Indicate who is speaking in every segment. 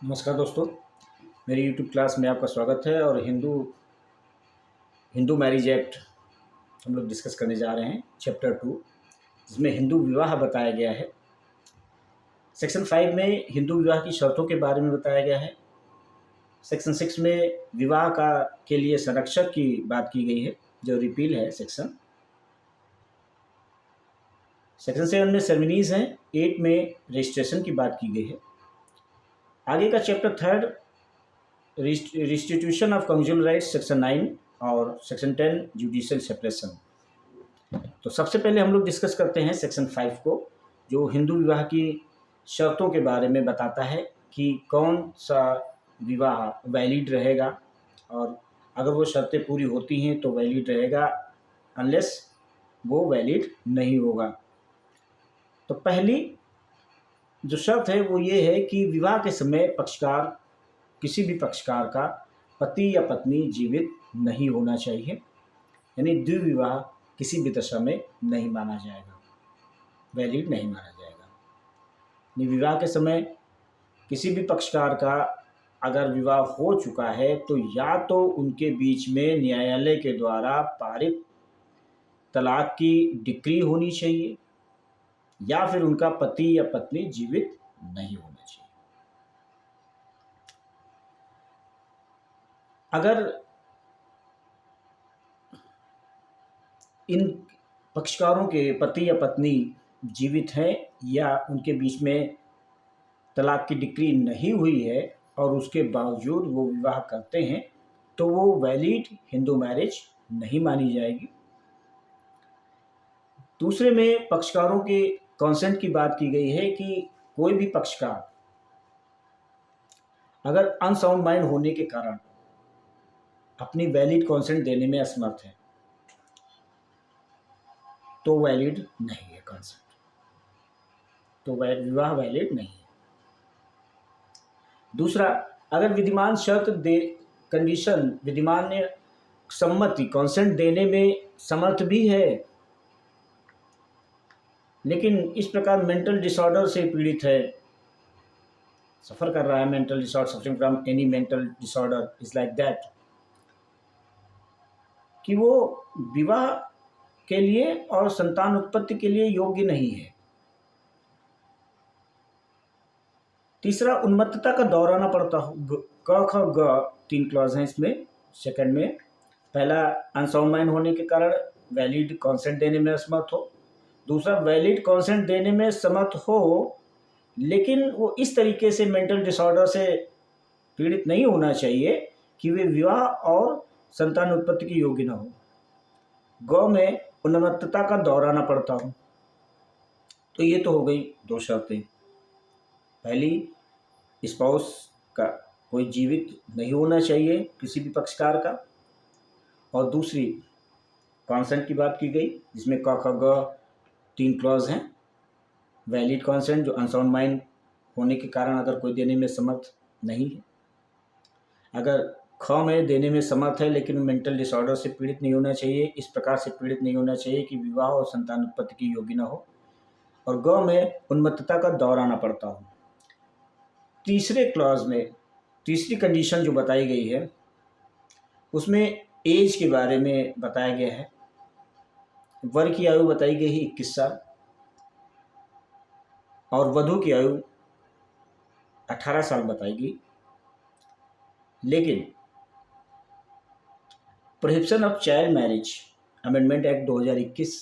Speaker 1: नमस्कार दोस्तों, मेरी यूट्यूब क्लास में आपका स्वागत है। और हिंदू हिंदू मैरिज एक्ट हम लोग डिस्कस करने जा रहे हैं, चैप्टर 2, जिसमें हिंदू विवाह बताया गया है। सेक्शन 5 में हिंदू विवाह की शर्तों के बारे में बताया गया है। सेक्शन 6 में विवाह का के लिए संरक्षक की बात की गई है, जो रिपील है सेक्शन 7 में सेरेमनीज हैं। 8 में रजिस्ट्रेशन की बात की गई है। आगे का chapter 3 restitution of conjugal rights section 9 और सेक्शन 10 जुडिशियल सेपरेशन। तो सबसे पहले हम लोग डिस्कस करते हैं सेक्शन 5 को, जो हिंदू विवाह की शर्तों के बारे में बताता है कि कौन सा विवाह वैलिड रहेगा, और अगर वो शर्तें पूरी होती हैं तो वैलिड रहेगा, अनलेस वो वैलिड नहीं होगा। तो पहली जो शर्त है वो ये है कि विवाह के समय किसी भी पक्षकार का पति या पत्नी जीवित नहीं होना चाहिए, यानी द्विविवाह किसी भी दशा में नहीं माना जाएगा, वैलिड नहीं माना जाएगा। विवाह के समय किसी भी पक्षकार का अगर विवाह हो चुका है तो या तो उनके बीच में न्यायालय के द्वारा पारित तलाक की डिक्री होनी चाहिए, या फिर उनका पति या पत्नी जीवित नहीं होना चाहिए। अगर इन पक्षकारों के पति या पत्नी जीवित हैं या उनके बीच में तलाक की डिक्री नहीं हुई है और उसके बावजूद वो विवाह करते हैं, तो वो वैलिड हिंदू मैरिज नहीं मानी जाएगी। दूसरे में पक्षकारों के कंसेंट की बात की गई है कि कोई भी पक्षकार अगर अनसाउंड माइंड होने के कारण अपनी वैलिड कंसेंट देने में असमर्थ है तो वैलिड नहीं है कंसेंट, तो विवाह वैलिड नहीं है। दूसरा, अगर विद्यमान शर्त कंडीशन विद्यमान ने सम्मति कंसेंट देने में समर्थ भी है, लेकिन इस प्रकार मेंटल डिसऑर्डर से पीड़ित है, सफ़र कर रहा है, mental disorder, suffering from any mental disorder is like that, कि वो विवाह के लिए और संतान उत्पत्ति के लिए योग्य नहीं है। तीसरा, उन्मत्तता का दौराना पड़ता हो। क ख ग 3 क्लॉज हैं इसमें। सेकंड में पहला, अनसाउंड माइंड होने के कारण वैलिड कंसेंट देने में असमर्थ हो। दूसरा, वैलिड कंसेंट देने में समर्थ हो लेकिन वो इस तरीके से मेंटल डिसऑर्डर से पीड़ित नहीं होना चाहिए कि वे विवाह और संतान उत्पत्ति के योग्य न हो। ग में उन्मत्तता का दौराना पड़ता हो। तो ये तो हो गई 2 शर्तें। पहली, स्पाउस का कोई जीवित नहीं होना चाहिए किसी भी पक्षकार का, और दूसरी कॉन्सेंट की बात की गई जिसमें क ख ग 3 क्लॉज हैं। वैलिड कॉन्सेंट जो अनसाउंड माइंड होने के कारण अगर कोई देने में समर्थ नहीं है। अगर ख में देने में समर्थ है लेकिन मेंटल डिसऑर्डर से पीड़ित नहीं होना चाहिए, इस प्रकार से पीड़ित नहीं होना चाहिए कि विवाह और संतान उत्पत्ति की योग्य न हो। और ग में उन्मत्तता का दौर आना पड़ता हो। तीसरे क्लॉज में तीसरी कंडीशन जो बताई गई है उसमें एज के बारे में बताया गया है। वर की आयु बताई गई है 21 साल और वधू की आयु 18 साल बताई गई। लेकिन prohibition of child marriage amendment act 2021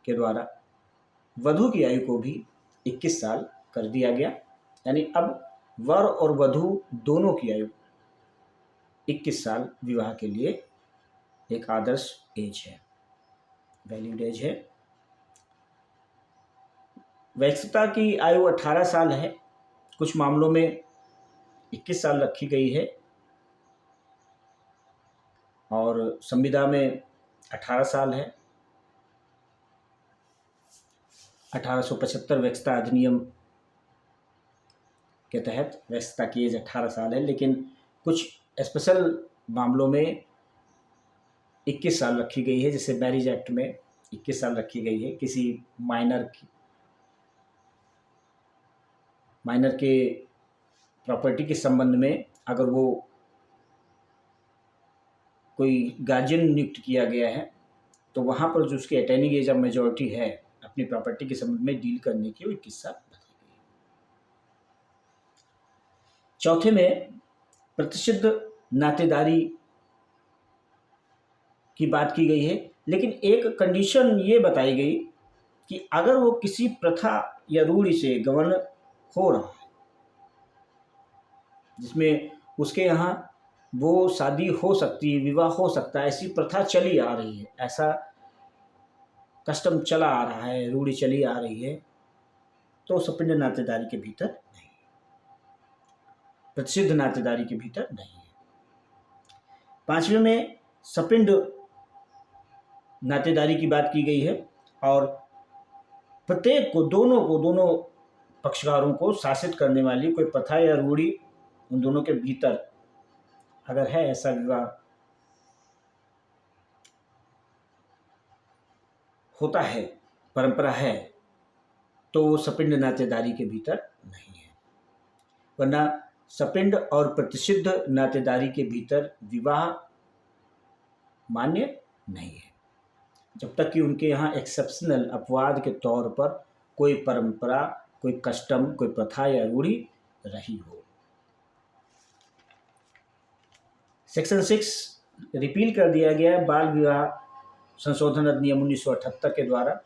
Speaker 1: के द्वारा वधू की आयु को भी 21 साल कर दिया गया, यानी अब वर और वधू दोनों की आयु 21 साल विवाह के लिए एक आदर्श एज है, वैलिड एज है। वैधता की आयु 18 साल है, कुछ मामलों में 21 साल रखी गई है और संविदा में 18 साल है। 1875 वैधता अधिनियम के तहत वैधता की एज 18 साल है, लेकिन कुछ स्पेशल मामलों में 21 साल रखी गई है। जैसे मैरिज एक्ट में 21 साल रखी गई है किसी माइनर के प्रॉपर्टी के संबंध में अगर वो कोई गार्जियन नियुक्त किया गया है तो वहाँ पर जो उसकी अटेनिंग एज ऑफ मेजॉरिटी है अपनी प्रॉपर्टी के संबंध में डील करने की वो एक किस्सा बताई गई। चौथे में प्रतिषिद्ध नातेदारी की बात की गई है, लेकिन एक कंडीशन ये बताई गई कि अगर वो किसी प्रथा या रूढ़ि से गवर्न हो रहा है जिसमें उसके यहाँ वो शादी हो सकती है, विवाह हो सकता है, ऐसी प्रथा चली आ रही है, ऐसा कस्टम चला आ रहा है, रूढ़ी चली आ रही है, तो सपिंड नातेदारी के भीतर नहीं, प्रतिषिद्ध नातेदारी के भीतर नहीं है। पांचवें में सपिंड नातेदारी की बात की गई है और प्रत्येक को दोनों पक्षकारों को शासित करने वाली कोई प्रथा या रूढ़ी उन दोनों के भीतर अगर है, ऐसा विवाह होता है, परंपरा है, तो वो सपिंड नातेदारी के भीतर नहीं है। वरना सपिंड और प्रतिषिद्ध नातेदारी के भीतर विवाह मान्य नहीं है जब तक कि उनके यहाँ एक्सेप्शनल अपवाद के तौर पर कोई परंपरा, कोई कस्टम, कोई प्रथा या रूढ़ी रही हो। सेक्शन 6 रिपील कर दिया गया है बाल विवाह संशोधन अधिनियम 1978 के द्वारा।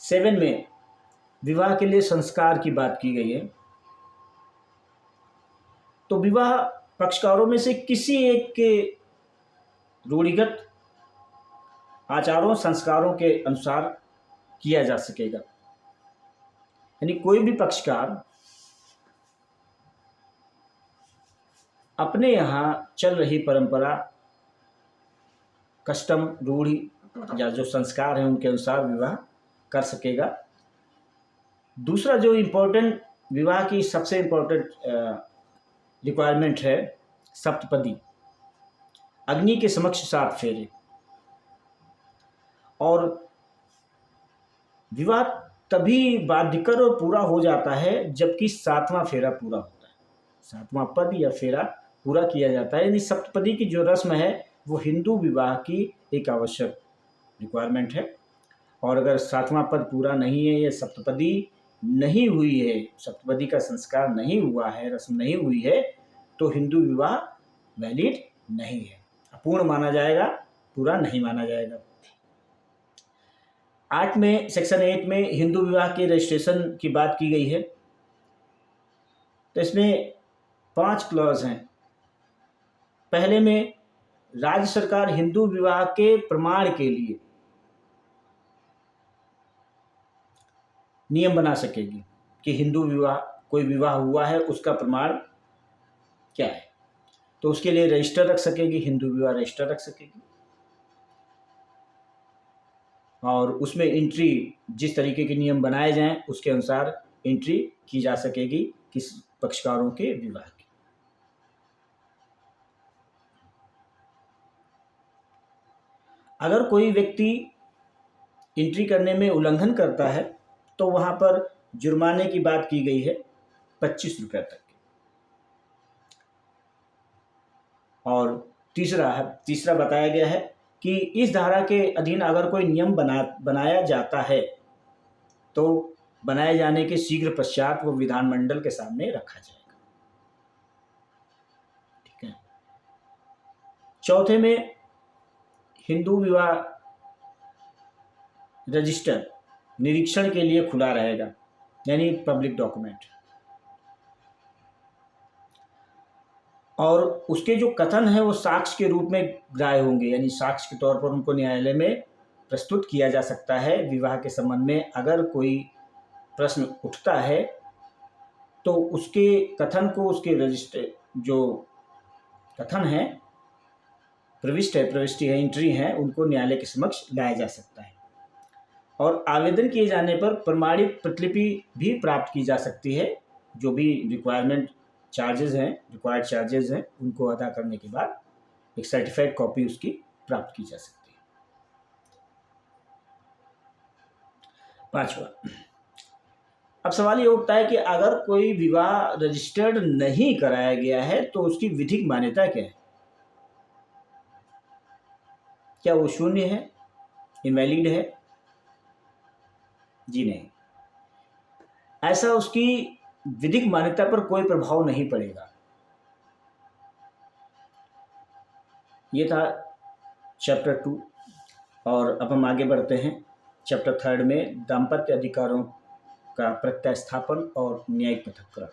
Speaker 1: 7 में विवाह के लिए संस्कार की बात की गई है। तो विवाह पक्षकारों में से किसी एक के रूढ़िगत आचारों संस्कारों के अनुसार किया जा सकेगा, यानी कोई भी पक्षकार अपने यहाँ चल रही परंपरा, कस्टम, रूढ़ी या जो संस्कार हैं उनके अनुसार विवाह कर सकेगा। दूसरा जो इम्पोर्टेंट विवाह की सबसे इम्पोर्टेंट रिक्वायरमेंट है सप्तपदी, अग्नि के समक्ष 7 फेरे। और विवाह तभी बाध्यकर और पूरा हो जाता है जबकि 7वां फेरा पूरा होता है, 7वां पद या फेरा पूरा किया जाता है। यानी सप्तपदी की जो रस्म है वो हिंदू विवाह की एक आवश्यक रिक्वायरमेंट है। और अगर 7वां पद पूरा नहीं है या सप्तपदी नहीं हुई है, सप्तपदी का संस्कार नहीं हुआ है, रस्म नहीं हुई है, तो हिंदू विवाह वैलिड नहीं है, अपूर्ण माना जाएगा, पूरा नहीं माना जाएगा। 8 में सेक्शन 8 में हिंदू विवाह के रजिस्ट्रेशन की बात की गई है। तो इसमें 5 क्लॉज हैं। पहले में राज्य सरकार हिंदू विवाह के प्रमाण के लिए नियम बना सकेगी कि हिंदू विवाह, कोई विवाह हुआ है उसका प्रमाण क्या है, तो उसके लिए रजिस्टर रख सकेगी, हिंदू विवाह रजिस्टर रख सकेगी। और उसमें एंट्री जिस तरीके के नियम बनाए जाएं उसके अनुसार एंट्री की जा सकेगी किस पक्षकारों के विवाह की। अगर कोई व्यक्ति एंट्री करने में उल्लंघन करता है तो वहां पर जुर्माने की बात की गई है 25 रुपये तक की। और तीसरा बताया गया है कि इस धारा के अधीन अगर कोई नियम बनाया जाता है तो बनाए जाने के शीघ्र पश्चात वो विधानमंडल के सामने रखा जाएगा। ठीक है। चौथे में हिंदू विवाह रजिस्टर निरीक्षण के लिए खुला रहेगा, यानी पब्लिक डॉक्यूमेंट। और उसके जो कथन है वो साक्ष्य के रूप में ग्राह्य होंगे, यानी साक्ष्य के तौर पर उनको न्यायालय में प्रस्तुत किया जा सकता है। विवाह के संबंध में अगर कोई प्रश्न उठता है तो उसके कथन को, उसके रजिस्टर जो कथन है, प्रविष्टि है, एंट्री है, उनको न्यायालय के समक्ष लाया जा सकता है। और आवेदन किए जाने पर प्रमाणित प्रतिलिपि भी प्राप्त की जा सकती है। जो भी रिक्वायर्ड चार्जेस हैं उनको अदा करने के बाद एक सर्टिफाइड कॉपी उसकी प्राप्त की जा सकती है। 5वां, अब सवाल ये उठता है कि अगर कोई विवाह रजिस्टर्ड नहीं कराया गया है तो उसकी विधिक मान्यता क्या है? क्या वो शून्य है, इनवैलिड है? जी नहीं, ऐसा उसकी विधिक मान्यता पर कोई प्रभाव नहीं पड़ेगा। ये था चैप्टर 2 और अब हम आगे बढ़ते हैं चैप्टर 3 में, दाम्पत्य अधिकारों का प्रत्यास्थापन और न्यायिक पृथक्करण।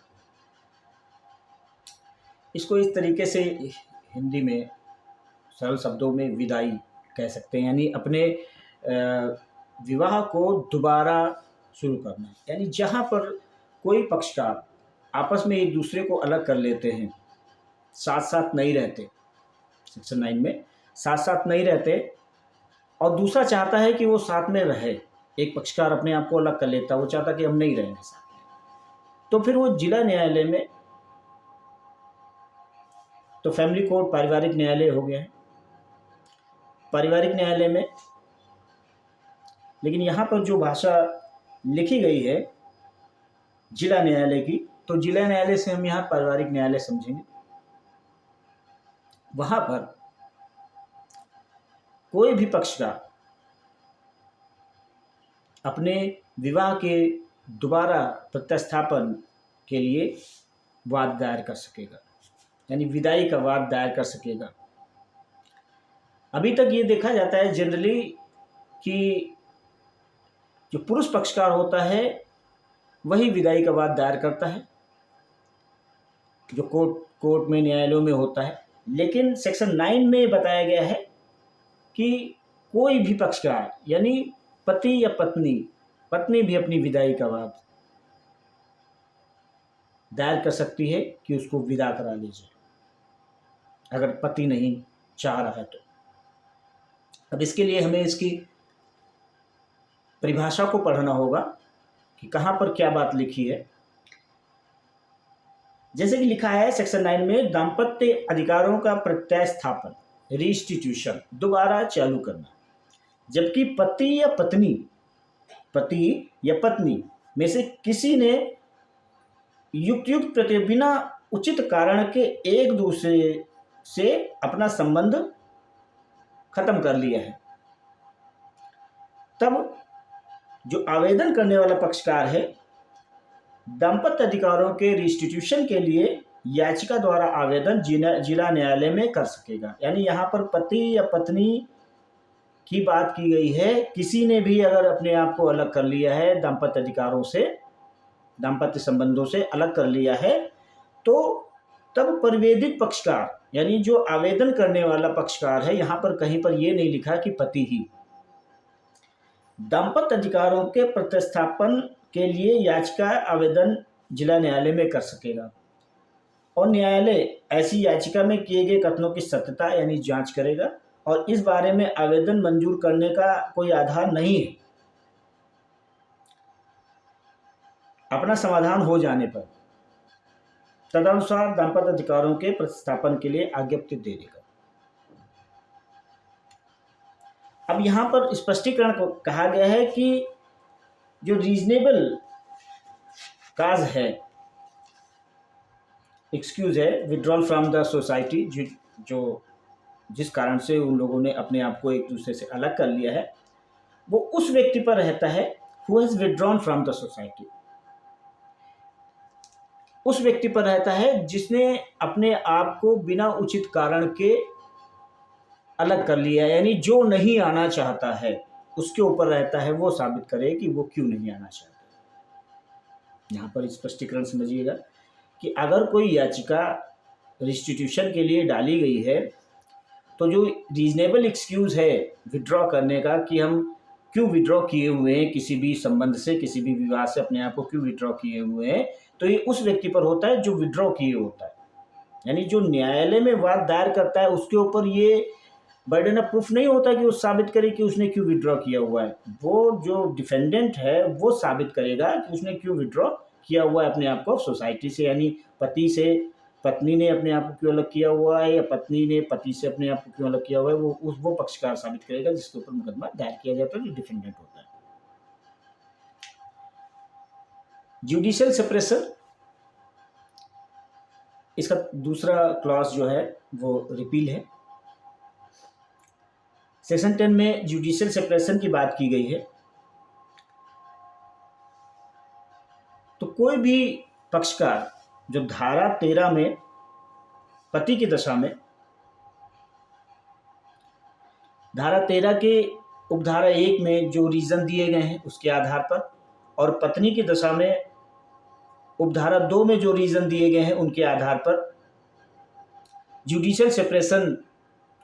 Speaker 1: इसको इस तरीके से हिंदी में सरल शब्दों में विदाई कह सकते हैं, यानी अपने विवाह को दोबारा शुरू करना। यानी जहाँ पर कोई पक्षकार आपस में एक दूसरे को अलग कर लेते हैं, साथ साथ नहीं रहते, सेक्शन 9 में साथ साथ नहीं रहते और दूसरा चाहता है कि वो साथ में रहे, एक पक्षकार अपने आप को अलग कर लेता है, वो चाहता कि हम नहीं रहेंगे साथ में, तो फिर वो जिला न्यायालय में, तो फैमिली कोर्ट पारिवारिक न्यायालय हो गया है, पारिवारिक न्यायालय में। लेकिन यहाँ पर जो भाषा लिखी गई है जिला न्यायालय की, तो जिला न्यायालय से हम यहाँ पारिवारिक न्यायालय समझेंगे। वहाँ पर कोई भी पक्षकार अपने विवाह के दोबारा प्रत्यास्थापन के लिए वाद दायर कर सकेगा, यानी विदाई का वाद दायर कर सकेगा। अभी तक ये देखा जाता है जनरली कि जो पुरुष पक्षकार होता है वही विदाई का वाद दायर करता है, जो कोर्ट में, न्यायालयों में होता है। लेकिन सेक्शन 9 में बताया गया है कि कोई भी पक्षकार, यानी पति या पत्नी भी अपनी विदाई का वाद दायर कर सकती है कि उसको विदा करा लीजिए, अगर पति नहीं चाह रहा है तो। अब इसके लिए हमें इसकी परिभाषा को पढ़ना होगा कि कहाँ पर क्या बात लिखी है। जैसे कि लिखा है सेक्शन 9 में, दाम्पत्य अधिकारों का प्रत्यास्थापन, रिस्टिट्यूशन, दोबारा चालू करना, जबकि पति या पत्नी में से किसी ने युक्त बिना उचित कारण के एक दूसरे से अपना संबंध खत्म कर लिया है, तब जो आवेदन करने वाला पक्षकार है दाम्पत्य अधिकारों के रिस्टिट्यूशन के लिए याचिका द्वारा आवेदन जिला न्यायालय में कर सकेगा। यानी यहाँ पर पति या पत्नी की बात की गई है, किसी ने भी अगर अपने आप को अलग कर लिया है, दाम्पत्य अधिकारों से, दाम्पत्य संबंधों से अलग कर लिया है, तो तब परिवेदित पक्षकार, यानी जो आवेदन करने वाला पक्षकार है, यहाँ पर कहीं पर यह नहीं लिखा कि पति ही, दाम्पत्य अधिकारों के प्रतिस्थापन के लिए याचिका आवेदन जिला न्यायालय में कर सकेगा और न्यायालय ऐसी याचिका में किए गए कथनों की सत्यता यानी जांच करेगा और इस बारे में आवेदन मंजूर करने का कोई आधार नहीं है। अपना समाधान हो जाने पर तदनुसार दाम्पत्य अधिकारों के प्रतिस्थापन के लिए आज्ञप्ति दे देगा। अब यहाँ पर स्पष्टीकरण को कहा गया है कि जो रीजनेबल काज है, एक्सक्यूज है, विड्रॉल फ्रॉम द सोसाइटी, जो जिस कारण से उन लोगों ने अपने आप को एक दूसरे से अलग कर लिया है, वो उस व्यक्ति पर रहता है who has withdrawn from the society, उस व्यक्ति पर रहता है जिसने अपने आप को बिना उचित कारण के अलग कर लिया है, यानी जो नहीं आना चाहता है उसके ऊपर रहता है वो साबित करे कि वो क्यों नहीं आना चाहता। यहाँ पर स्पष्टीकरण समझिएगा कि अगर कोई याचिका रिस्टिट्यूशन के लिए डाली गई है तो जो रीजनेबल एक्सक्यूज़ है विड्रॉ करने का, कि हम क्यों विड्रॉ किए हुए हैं, किसी भी संबंध से, किसी भी विवाह से अपने आप को क्यों विड्रॉ किए हुए हैं, तो ये उस व्यक्ति पर होता है जो विड्रॉ किए होता है। यानी जो न्यायालय में वाद दायर करता है उसके ऊपर ये बर्डन ऑफ प्रूफ नहीं होता कि वो साबित करे कि उसने क्यों विड्रॉ किया हुआ है। वो जो डिफेंडेंट है वो साबित करेगा कि उसने क्यों विड्रॉ किया हुआ है अपने आप को सोसाइटी से, यानी पति से पत्नी ने अपने आप को क्यों अलग किया हुआ है या पत्नी ने पति से अपने आप को क्यों अलग किया हुआ है, वो पक्षकार साबित करेगा जिसके ऊपर मुकदमा दायर किया जाता है, जो डिफेंडेंट होता है। जुडिशियल सेपरेशन, इसका दूसरा क्लॉज जो है वो रिपील है। सेक्शन 10 में जुडिशियल सेपरेशन की बात की गई है। तो कोई भी पक्षकार जो धारा 13 में पति की दशा में, धारा 13 के उपधारा 1 में जो रीजन दिए गए हैं उसके आधार पर, और पत्नी की दशा में उपधारा 2 में जो रीजन दिए गए हैं उनके आधार पर जुडिशियल सेपरेशन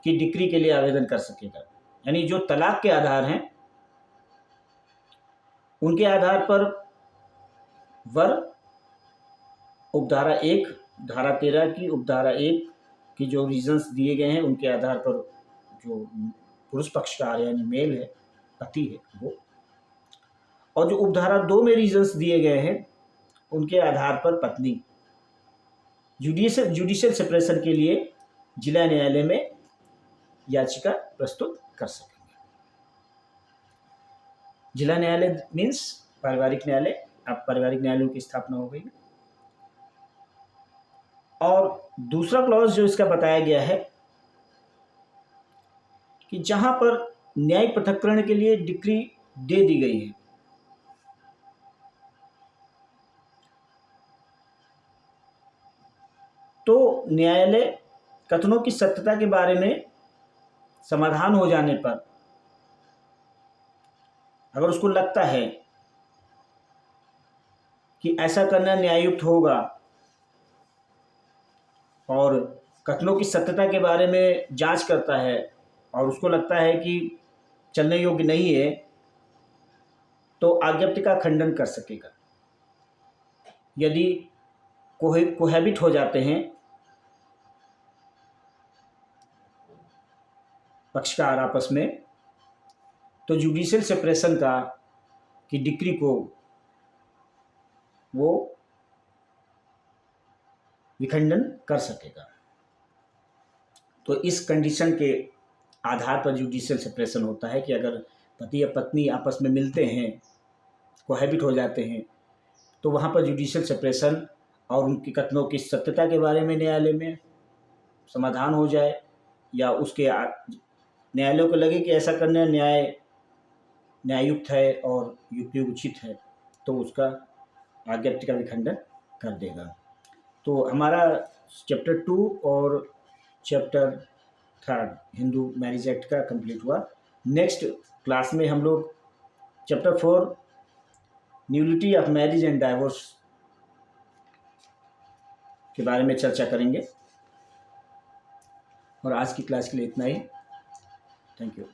Speaker 1: की डिक्री के लिए आवेदन कर सकेगा। यानी जो तलाक के आधार हैं उनके आधार पर वर उपधारा 1, धारा 13 की उपधारा 1 की जो रीजंस दिए गए हैं उनके आधार पर जो पुरुष पक्षकार यानी मेल है, पति है वो, और जो उपधारा 2 में रीजंस दिए गए हैं उनके आधार पर पत्नी जुडिशियल सेपरेशन के लिए जिला न्यायालय में याचिका प्रस्तुत कर सकेंगे। जिला न्यायालय मीन्स पारिवारिक न्यायालय। अब पारिवारिक न्यायालयों की स्थापना हो गई। और दूसरा क्लॉज जो इसका बताया गया है कि जहां पर न्यायिक पृथक्करण के लिए डिक्री दे दी गई है तो न्यायालय कथनों की सत्यता के बारे में समाधान हो जाने पर अगर उसको लगता है कि ऐसा करना न्याययुक्त होगा और कथनों की सत्यता के बारे में जांच करता है और उसको लगता है कि चलने योग्य नहीं है, तो आज्ञप्ति का खंडन कर सकेगा। यदि कोहैबिट हो जाते हैं पक्षकार आपस में, तो जुडिशियल सेपरेशन की डिक्री को वो विखंडन कर सकेगा। तो इस कंडीशन के आधार पर जुडिशियल सेपरेशन होता है कि अगर पति या पत्नी आपस में मिलते हैं, कोहैबिट हो जाते हैं, तो वहाँ पर जुडिशियल सेपरेशन और उनकी कथनों की सत्यता के बारे में न्यायालय में समाधान हो जाए, या उसके न्यायालय को लगे कि ऐसा करना न्याययुक्त है और युक्ति उचित है, तो उसका आज्ञप्ति का विखंडन कर देगा। तो हमारा चैप्टर 2 और चैप्टर 3 हिंदू मैरिज एक्ट का कंप्लीट हुआ। नेक्स्ट क्लास में हम लोग chapter 4 nullity of marriage and divorce के बारे में चर्चा करेंगे। और आज की क्लास के लिए इतना ही। Thank you.